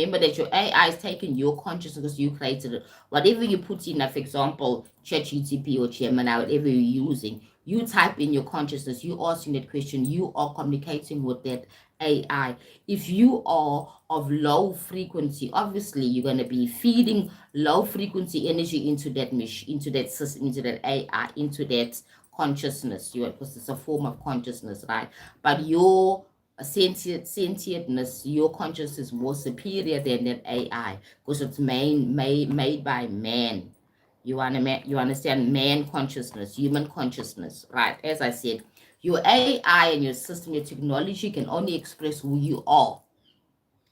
Remember that your AI is taking your consciousness because you created it. Whatever you put in, like for example, ChatGPT or Gemini, whatever you're using, you type in your consciousness, you asking that question, you are communicating with that AI. If you are of low frequency, obviously you're going to be feeding low frequency energy into that machine, into that system, into that AI, into that consciousness. Because it's a form of consciousness, right? But your sentientness, your consciousness is more superior than that AI because it's made by man. You understand man consciousness, human consciousness, right? As I said, your AI and your system, your technology can only express who you are,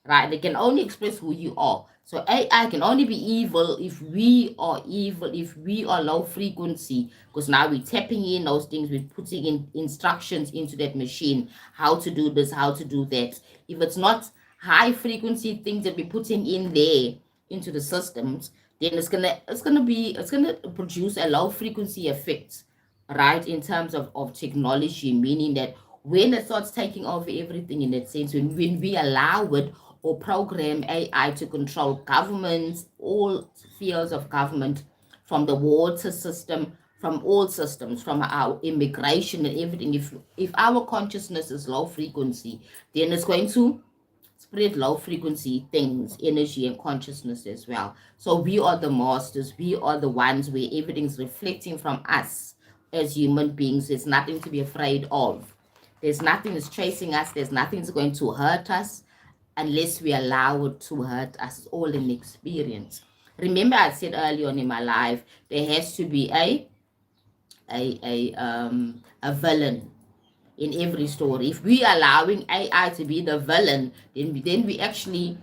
right? They can only express who you are. So AI can only be evil if we are evil, if we are low frequency, because now we're tapping in those things, we're putting in instructions into that machine, how to do this, how to do that. If it's not high frequency things that we're putting in there into the systems, then it's gonna produce a low frequency effect, right? In terms of technology, meaning that when it starts taking over everything in that sense, when we allow it or program AI to control governments, all spheres of government, from the water system, from all systems, from our immigration and everything. If our consciousness is low frequency, then it's going to spread low frequency things, energy and consciousness as well. So we are the masters. We are the ones where everything's reflecting from us as human beings. There's nothing to be afraid of. There's nothing that's chasing us. There's nothing that's going to hurt us unless we allow it to hurt us. It's all an experience. Remember, I said earlier on in my life, there has to be a villain in every story. If we allowing AI to be the villain, then we actually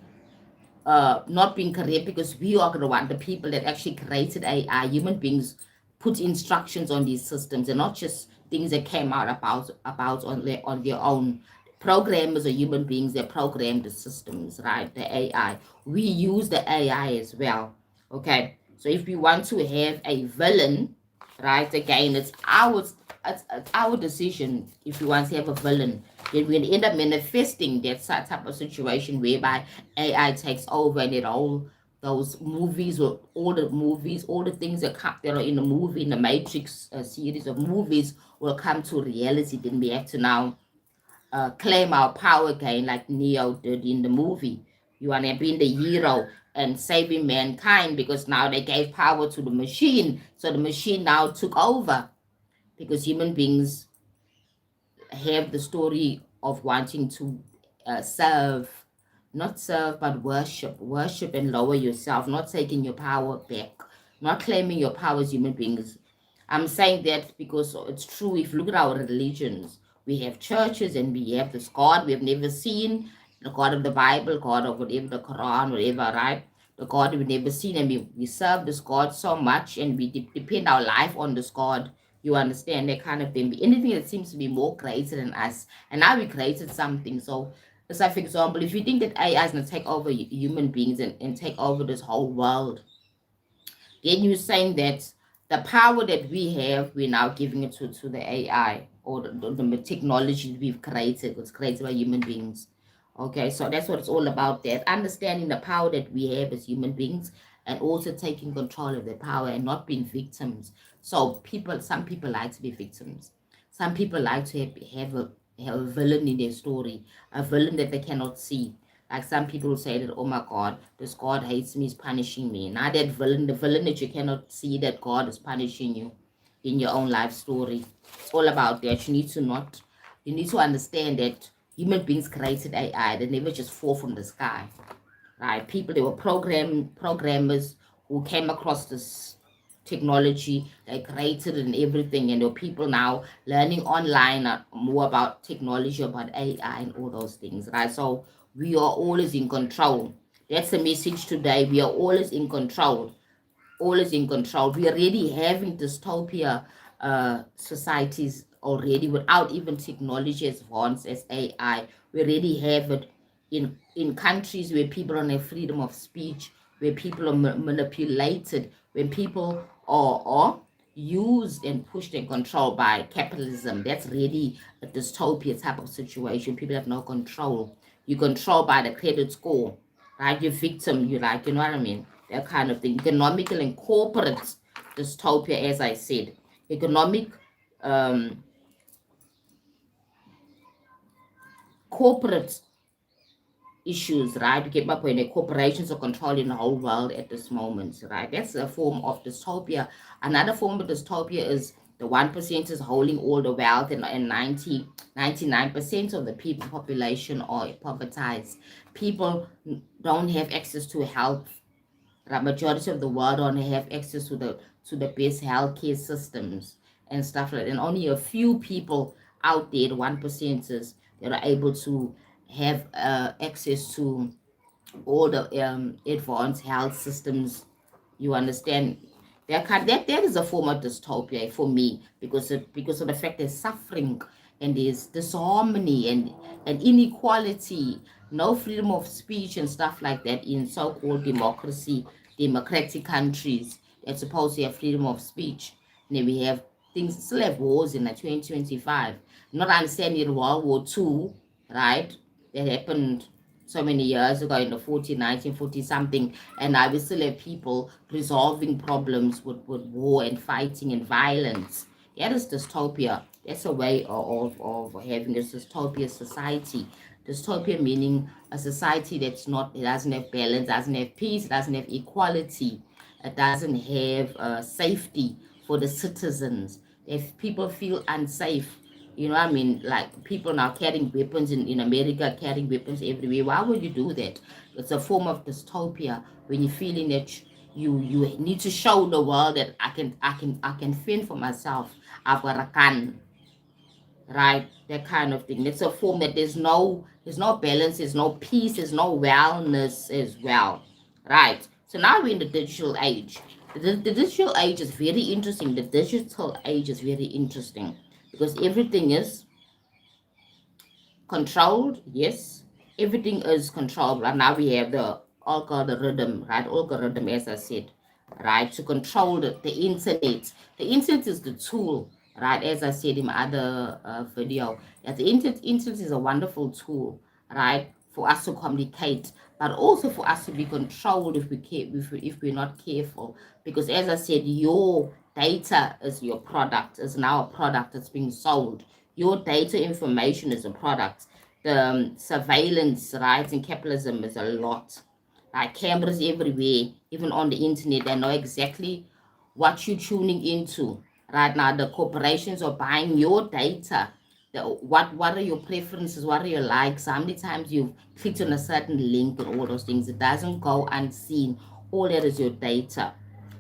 not being correct, because we are the one, the people that actually created AI. Human beings put instructions on these systems, and not just things that came out about on their own. Programmers are human beings that program the systems, right? The AI. We use the AI as well. Okay. So if we want to have a villain, right? Again, it's our decision. If we want to have a villain, then we end up manifesting that type of situation whereby AI takes over, and it all those movies, or all the things that are in the movie, in the Matrix series of movies, will come to reality. Then we have to now claim our power again, like Neo did in the movie. You want to be the hero and saving mankind, because now they gave power to the machine. So the machine now took over, because human beings have the story of wanting to serve, not serve, but worship and lower yourself, not taking your power back, not claiming your power as human beings. I'm saying that because it's true. If you look at our religions, we have churches and we have this God we have never seen, the God of the Bible, God of whatever, the Quran, whatever, right? The God we've never seen, and we serve this God so much, and we depend our life on this God. You understand that kind of thing. Anything that seems to be more greater than us, and now we created something. So, it's like, for example, if you think that AI is going to take over human beings and take over this whole world, then you're saying that the power that we have, we're now giving it to the AI, or the technology we've created, was created by human beings. Okay, so that's what it's all about, that understanding the power that we have as human beings, and also taking control of the power and not being victims. So some people like to be victims. Some people like to have a villain in their story, a villain that they cannot see. Like some people say that, oh my God, this God hates me, is punishing me. Now that villain, the villain that you cannot see, that God is punishing you in your own life story. It's all about that. You need to understand that human beings created AI. They never just fall from the sky, right? People, they were programmers who came across this technology, they created it and everything, and there are people now learning online more about technology, about AI and all those things, right? So we are always in control. That's the message today. We are always in control. Always in control. We are already having dystopia societies already, without even technology as advanced as AI. We already have it in countries where people don't have freedom of speech, where people are manipulated, when people are used and pushed and controlled by capitalism. That's really a dystopia type of situation. People have no control. You're controlled by the credit score. right? You're victim, you like, you know what I mean? That kind of thing. Economical and corporate dystopia, as I said. Economic, um, corporate issues, right? To get my point, the corporations are controlling the whole world at this moment, right? That's a form of dystopia. Another form of dystopia is the 1% is holding all the wealth, and 99% of the people population are poverty. People don't have access to health. The majority of the world don't have access to the best healthcare systems and stuff like that. And only a few people out there, the 1%ers, that are able to have access to all the advanced health systems. You understand? That is a form of dystopia for me, because of the fact there's suffering and there's disharmony and inequality, no freedom of speech and stuff like that in so-called democratic countries that's supposed to have freedom of speech. And then we have things, still have wars in the 2025. Not understanding World War II, right? That happened so many years ago in the 1940 something, and now we still have people resolving problems with war and fighting and violence. That is dystopia. That's a way of having a dystopia society. Dystopia meaning a society that's not, it doesn't have balance, doesn't have peace, doesn't have equality, it doesn't have safety for the citizens. If people feel unsafe, you know what I mean? Like people now carrying weapons in America, carrying weapons everywhere. Why would you do that? It's a form of dystopia when you're feeling that you need to show the world that I can fend for myself. I've got a gun, right? That kind of thing. It's a form that there's no balance, there's no peace, there's no wellness as well, right? So now we're in the digital age. The digital age is very interesting. The digital age is very interesting because everything is controlled. Yes, everything is controlled. Right now we have the algorithm, right? Algorithm, as I said, right, to control the internet. The internet is the tool, right? As I said in my other video, that the internet is a wonderful tool, right, for us to communicate, but also for us to be controlled if we care, if we're not careful. Because as I said, your data is your product, is now a product that's being sold. Your data information is a product. The surveillance, right, in capitalism is a lot. Like cameras everywhere, even on the internet, they know exactly what you're tuning into. Right now, the corporations are buying your data. What are your preferences? What are your likes? How many times you've clicked on a certain link and all those things? It doesn't go unseen. All that is your data.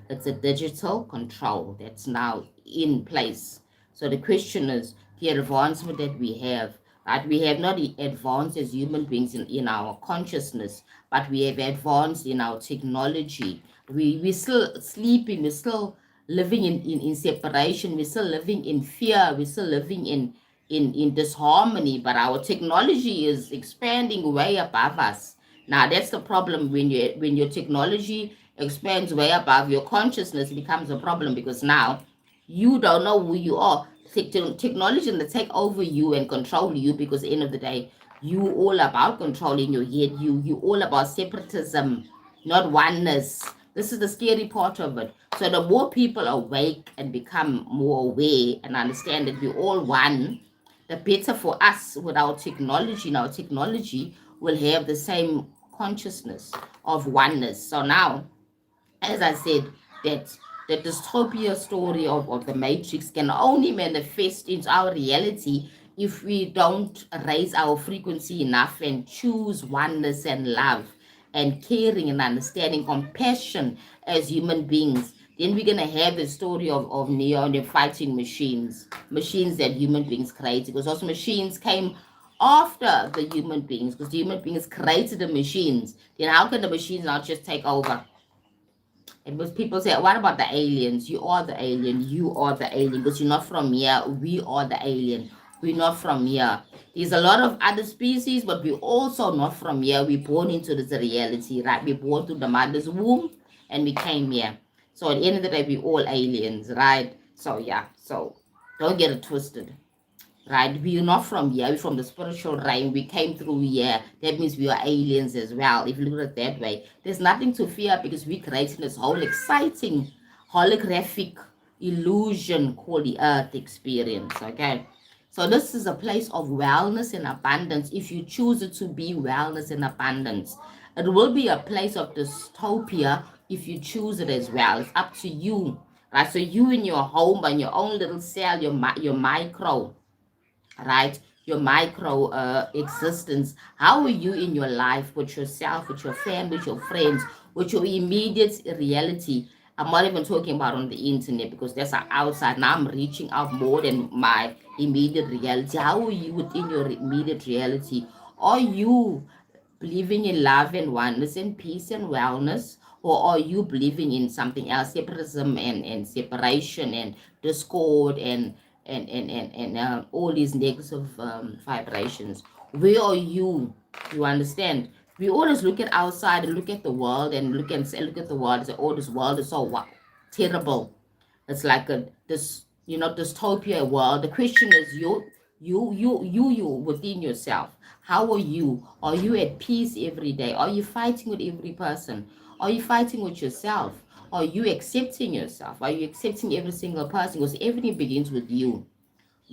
It's a digital control that's now in place. So the question is, the advancement that we have, right? We have not advanced as human beings in our consciousness, but we have advanced in our technology. We still sleeping, we're still living in separation, we're still living in fear, we're still living in disharmony, but our technology is expanding way above us. Now that's the problem. When your technology expands way above your consciousness, it becomes a problem because now you don't know who you are. Technology will take over you and control you, because at the end of the day, you all about controlling your head. You all about separatism, not oneness. This is the scary part of it. So the more people awake and become more aware and understand that we're all one, the better for us with our technology. Now technology will have the same consciousness of oneness. So now, as I said, that the dystopia story of the Matrix can only manifest into our reality if we don't raise our frequency enough and choose oneness and love and caring and understanding, compassion as human beings. Then we're gonna have the story of Neo and the fighting machines that human beings created, because those machines came after the human beings, because the human beings created the machines. Then how can the machines not just take over? And most people say, what about the aliens? You are the alien. You are the alien. Because you're not from here. We are the alien. We're not from here. There's a lot of other species, but we're also not from here. We're born into this reality, right? We're born through the mother's womb and we came here. So at the end of the day, we're all aliens, right? So yeah. So don't get it twisted. right? We are not from here, we're from the spiritual realm. We came through here. That means we are aliens as well. If you look at it that way, there's nothing to fear because we're creating this whole exciting holographic illusion called the earth experience. Okay. So this is a place of wellness and abundance. If you choose it to be wellness and abundance, it will be a place of dystopia if you choose it as well. It's up to you, right? So you in your home and your own little cell, your micro, right? Your micro existence. How are you in your life with yourself, with your family, with your friends, with your immediate reality? I'm not even talking about on the internet because that's outside. Now I'm reaching out more than my immediate reality. How are you within your immediate reality? Are you believing in love and oneness and peace and wellness? Or are you believing in something else, separatism and separation and discord and all these negative vibrations? Where are you? You understand? We always look at outside and look at the world and look at the world and say, oh, this world is so terrible. It's like a this dystopia world. The question is you within yourself. How are you? Are you at peace every day? Are you fighting with every person? Are you fighting with yourself? Are you accepting yourself? Are you accepting every single person? Because everything begins with you.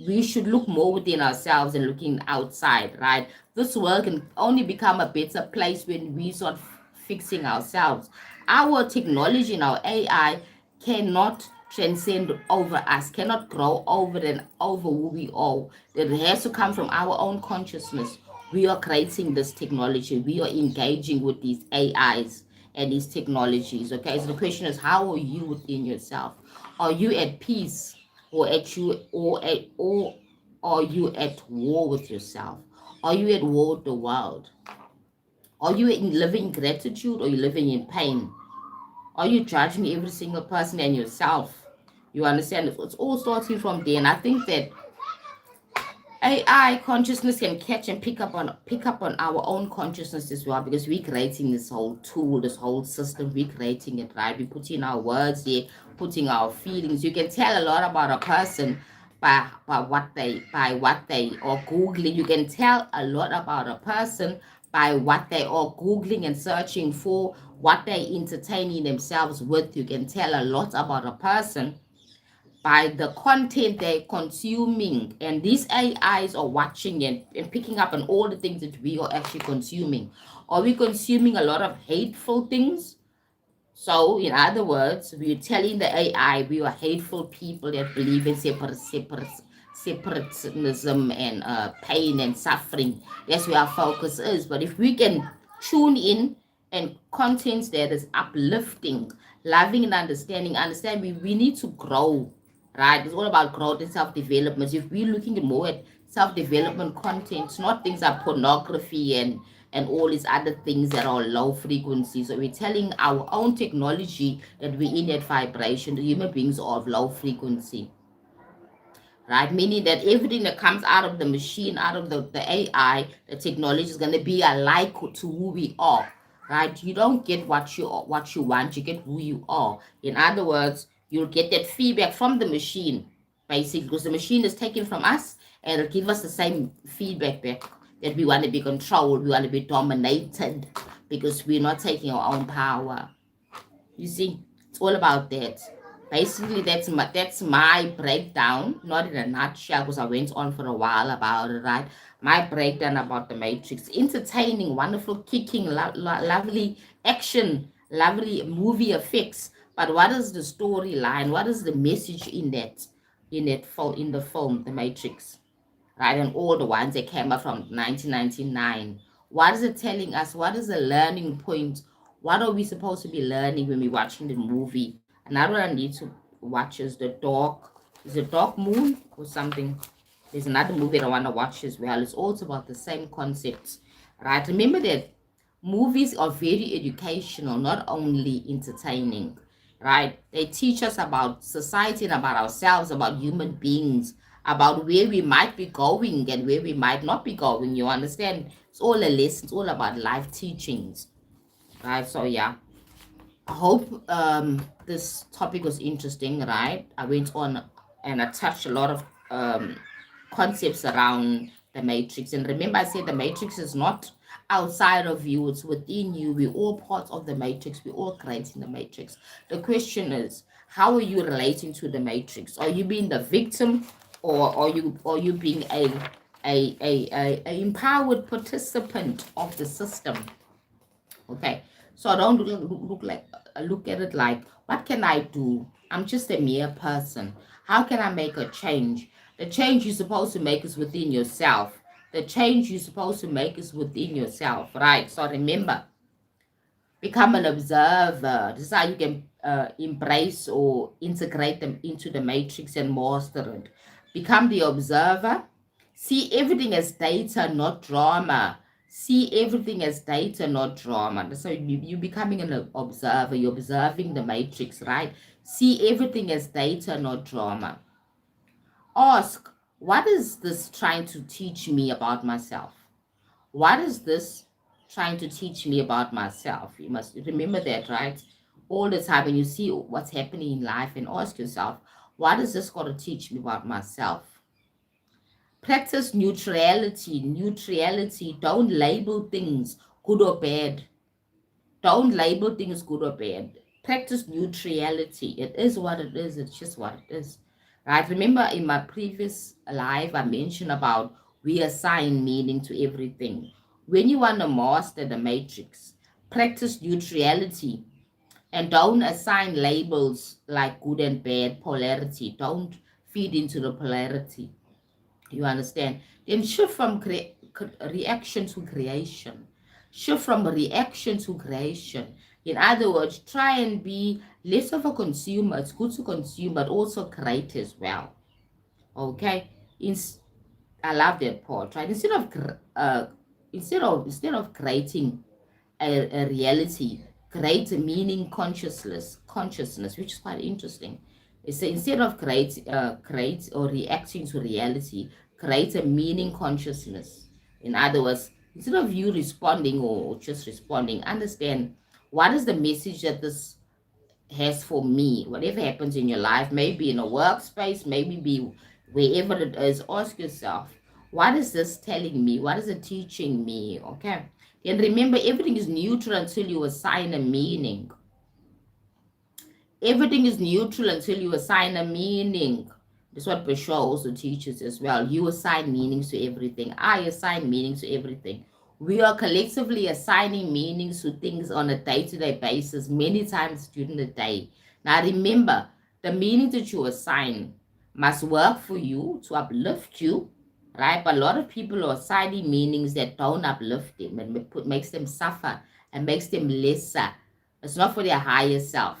We should look more within ourselves and looking outside, right? This world can only become a better place when we start fixing ourselves. Our technology and our AI cannot transcend over us, cannot grow over and over who we are. It has to come from our own consciousness. We are creating this technology, we are engaging with these AIs and these technologies. Okay, so the question is, how are you within yourself? Are you at peace? Or are you at war with yourself? Are you at war with the world? Are you living in gratitude or are you living in pain? Are you judging every single person and yourself? You understand? It's all starting from there. And I think that AI consciousness can catch and pick up on our own consciousness as well, because we're creating this whole tool, this whole system. We're creating it, right? We put in our words here, putting our feelings. You can tell a lot about a person by what they are googling. You can tell a lot about a person by what they are googling and searching for, what they entertaining themselves with. You can tell a lot about a person by the content they're consuming. And these AIs are watching and picking up on all the things that we are actually consuming. Are we consuming a lot of hateful things? So, in other words, we're telling the AI we are hateful people that believe in separatism and pain and suffering. That's where our focus is. But if we can tune in and content that is uplifting, loving and understand we need to grow, right? It's all about growth and self-development. If we're looking more at self-development content, not things like pornography and all these other things that are low frequency. So we're telling our own technology that we're in that vibration. The human beings are of low frequency, right? Meaning that everything that comes out of the machine, out of the AI, the technology is going to be alike to who we are, right? You don't get what you want, you get who you are. In other words, you'll get that feedback from the machine, basically, because the machine is taken from us and it'll give us the same feedback back, that we want to be controlled, we want to be dominated because we're not taking our own power. You see, it's all about that. Basically, that's my breakdown, not in a nutshell, because I went on for a while about it, right? My breakdown about the Matrix. Entertaining, wonderful, kicking, lovely action, lovely movie effects. But what is the storyline? What is the message in the film, The Matrix? Right? And all the ones that came out from 1999. What is it telling us? What is the learning point? What are we supposed to be learning when we're watching the movie? Another one I need to watch is is it Dark Moon or something? There's another movie that I want to watch as well. It's also about the same concepts, right? Remember that movies are very educational, not only entertaining, right? They teach us about society and about ourselves, about human beings, about where we might be going and where we might not be going. You understand? It's all a lesson. It's all about life teachings, right? So yeah, I hope this topic was interesting, right? I went on and I touched a lot of concepts around the matrix. And remember, I said the matrix is not outside of you, it's within you. We're all part of the matrix, we're all creating the matrix. The question is, how are you relating to the matrix? Are you being the victim, or are you being a empowered participant of the system? Okay, so I don't look at it like, what can I do? I'm just a mere person. How can I make a change? The change you're supposed to make is within yourself. The change you're supposed to make is within yourself, right? So remember, become an observer. This is how you can embrace or integrate them into the matrix and master it. Become the observer. See everything as data, not drama. See everything as data, not drama. So you're becoming an observer. You're observing the matrix, right? See everything as data, not drama. Ask, what is this trying to teach me about myself? What is this trying to teach me about myself? You must remember that, right? All the time when you see what's happening in life, and ask yourself, what is this going to teach me about myself? Practice neutrality. Neutrality. Don't label things good or bad. Don't label things good or bad. Practice neutrality. It is what it is. It's just what it is. Right? Remember in my previous live, I mentioned about we assign meaning to everything. When you want to master the matrix, practice neutrality and don't assign labels like good and bad, polarity. Don't feed into the polarity. You understand? Then shift from reaction to creation. Shift from reaction to creation. In other words, try and be less of a consumer. It's good to consume, but also create as well. Okay? I love that part, right? Instead of creating a reality, create a meaning consciousness, which is quite interesting. It's instead of create or reacting to reality, create a meaning consciousness. In other words, instead of you responding or just responding, understand what is the message that this has for me. Whatever happens in your life, maybe in a workspace, maybe be wherever it is, ask yourself, what is this telling me? What is it teaching me? Okay. And remember, everything is neutral until you assign a meaning. Everything is neutral until you assign a meaning. That's what Bashar also teaches as well. You assign meanings to everything. I assign meanings to everything. We are collectively assigning meanings to things on a day-to-day basis, many times during the day. Now remember, the meaning that you assign must work for you to uplift you, right? But a lot of people are assigning meanings that don't uplift them and makes them suffer and makes them lesser. It's not for their higher self.